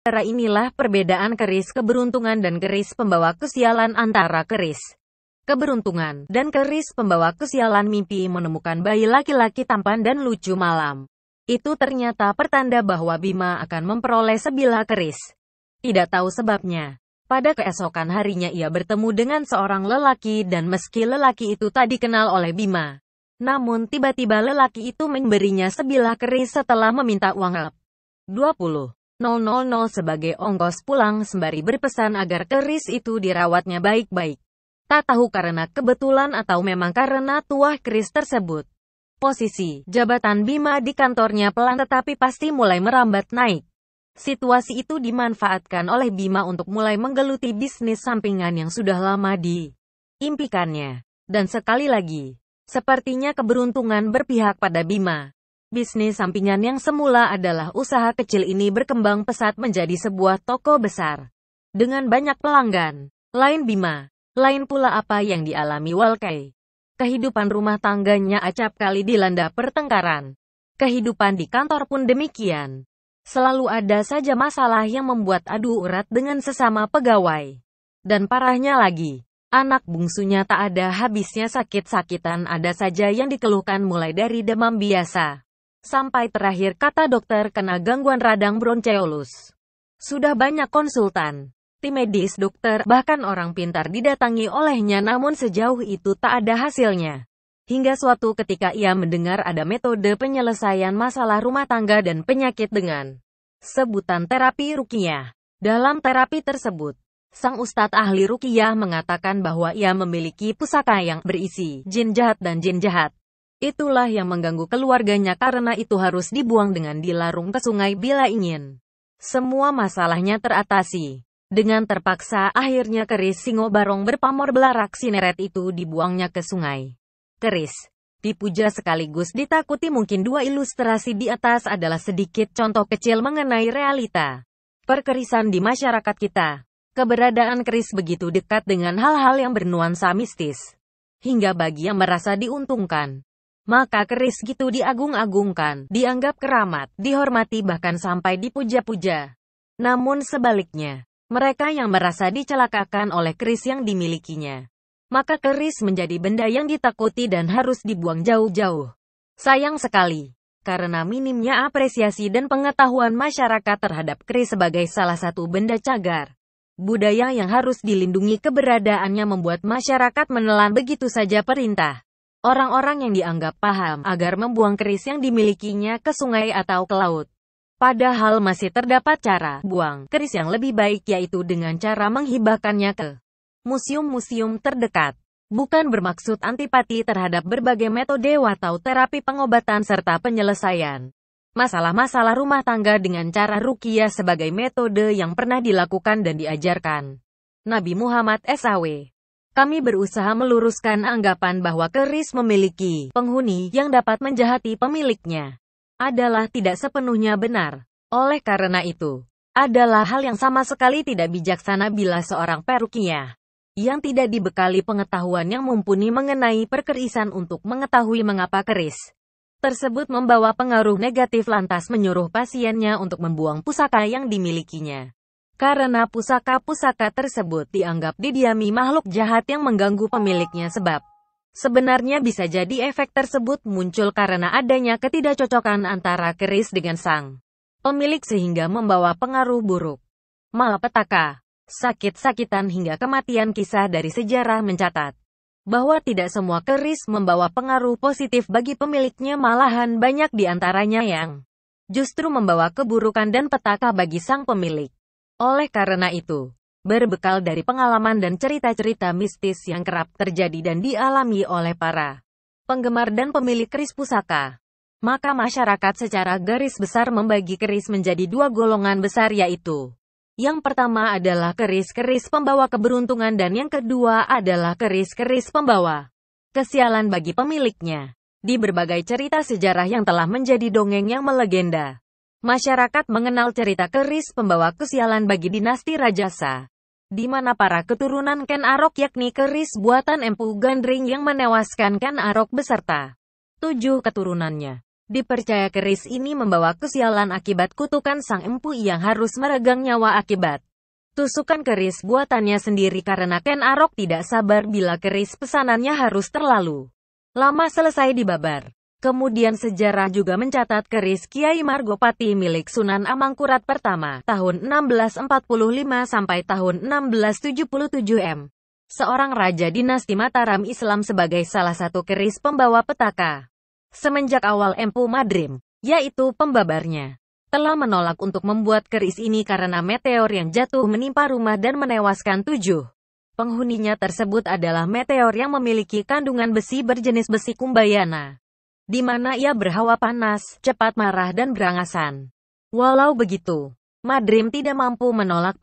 Antara inilah perbedaan keris keberuntungan dan keris pembawa kesialan. Antara keris keberuntungan dan keris pembawa kesialan. Mimpi menemukan bayi laki-laki tampan dan lucu malam itu ternyata pertanda bahwa Bima akan memperoleh sebilah keris. Tidak tahu sebabnya, pada keesokan harinya ia bertemu dengan seorang lelaki dan meski lelaki itu tak dikenal oleh Bima, namun tiba-tiba lelaki itu memberinya sebilah keris setelah meminta uang 20.000 sebagai ongkos pulang sembari berpesan agar keris itu dirawatnya baik-baik. Tak tahu karena kebetulan atau memang karena tuah keris tersebut. Posisi jabatan Bima di kantornya pelan tetapi pasti mulai merambat naik. Situasi itu dimanfaatkan oleh Bima untuk mulai menggeluti bisnis sampingan yang sudah lama diimpikannya. Dan sekali lagi, sepertinya keberuntungan berpihak pada Bima. Bisnis sampingan yang semula adalah usaha kecil ini berkembang pesat menjadi sebuah toko besar. Dengan banyak pelanggan. Lain Bima. Lain pula apa yang dialami Walkai. Kehidupan rumah tangganya acap kali dilanda pertengkaran. Kehidupan di kantor pun demikian. Selalu ada saja masalah yang membuat adu urat dengan sesama pegawai. Dan parahnya lagi, anak bungsunya tak ada habisnya sakit-sakitan ada saja yang dikeluhkan mulai dari demam biasa. Sampai terakhir kata dokter kena gangguan radang broncheolus. Sudah banyak konsultan, tim medis, dokter, bahkan orang pintar didatangi olehnya namun sejauh itu tak ada hasilnya. Hingga suatu ketika ia mendengar ada metode penyelesaian masalah rumah tangga dan penyakit dengan sebutan terapi ruqyah. Dalam terapi tersebut, sang ustadz ahli ruqyah mengatakan bahwa ia memiliki pusaka yang berisi jin jahat dan jin jahat. Itulah yang mengganggu keluarganya karena itu harus dibuang dengan dilarung ke sungai bila ingin semua masalahnya teratasi. Dengan terpaksa, akhirnya keris Singo Barong berpamor belarak sineret itu dibuangnya ke sungai. Keris dipuja sekaligus ditakuti. Mungkin dua ilustrasi di atas adalah sedikit contoh kecil mengenai realita perkerisan di masyarakat kita. Keberadaan keris begitu dekat dengan hal-hal yang bernuansa mistis. Hingga bagi yang merasa diuntungkan, maka keris gitu diagung-agungkan, dianggap keramat, dihormati bahkan sampai dipuja-puja. Namun sebaliknya, mereka yang merasa dicelakakan oleh keris yang dimilikinya, maka keris menjadi benda yang ditakuti dan harus dibuang jauh-jauh. Sayang sekali, karena minimnya apresiasi dan pengetahuan masyarakat terhadap keris sebagai salah satu benda cagar budaya yang harus dilindungi, keberadaannya membuat masyarakat menelan begitu saja perintah orang-orang yang dianggap paham agar membuang keris yang dimilikinya ke sungai atau ke laut. Padahal masih terdapat cara buang keris yang lebih baik, yaitu dengan cara menghibahkannya ke museum-museum terdekat. Bukan bermaksud antipati terhadap berbagai metode atau terapi pengobatan serta penyelesaian masalah-masalah rumah tangga dengan cara ruqyah sebagai metode yang pernah dilakukan dan diajarkan Nabi Muhammad SAW. Kami berusaha meluruskan anggapan bahwa keris memiliki penghuni yang dapat menjahati pemiliknya adalah tidak sepenuhnya benar. Oleh karena itu, adalah hal yang sama sekali tidak bijaksana bila seorang peruqyah yang tidak dibekali pengetahuan yang mumpuni mengenai perkerisan untuk mengetahui mengapa keris tersebut membawa pengaruh negatif lantas menyuruh pasiennya untuk membuang pusaka yang dimilikinya. Karena pusaka-pusaka tersebut dianggap didiami makhluk jahat yang mengganggu pemiliknya, sebab sebenarnya bisa jadi efek tersebut muncul karena adanya ketidakcocokan antara keris dengan sang pemilik sehingga membawa pengaruh buruk, malapetaka, sakit-sakitan hingga kematian. Kisah dari sejarah mencatat bahwa tidak semua keris membawa pengaruh positif bagi pemiliknya, malahan banyak di antaranya yang justru membawa keburukan dan petaka bagi sang pemilik. Oleh karena itu, berbekal dari pengalaman dan cerita-cerita mistis yang kerap terjadi dan dialami oleh para penggemar dan pemilik keris pusaka, maka masyarakat secara garis besar membagi keris menjadi dua golongan besar, yaitu yang pertama adalah keris-keris pembawa keberuntungan dan yang kedua adalah keris-keris pembawa kesialan bagi pemiliknya. Di berbagai cerita sejarah yang telah menjadi dongeng yang melegenda, masyarakat mengenal cerita keris pembawa kesialan bagi dinasti Rajasa, di mana para keturunan Ken Arok, yakni keris buatan Empu Gandring yang menewaskan Ken Arok beserta 7 keturunannya, Dipercaya keris ini membawa kesialan akibat kutukan sang empu yang harus meregang nyawa akibat tusukan keris buatannya sendiri karena Ken Arok tidak sabar bila keris pesanannya harus terlalu lama selesai dibabar. Kemudian sejarah juga mencatat keris Kiai Margopati milik Sunan Amangkurat pertama tahun 1645 sampai tahun 1677 seorang raja dinasti Mataram Islam sebagai salah satu keris pembawa petaka. Semenjak awal Empu Madrim, yaitu pembabarnya, telah menolak untuk membuat keris ini karena meteor yang jatuh menimpa rumah dan menewaskan 7 penghuninya tersebut adalah meteor yang memiliki kandungan besi berjenis besi Kumbayana, di mana ia berhawa panas, cepat marah dan berangasan. Walau begitu, Madrim tidak mampu menolak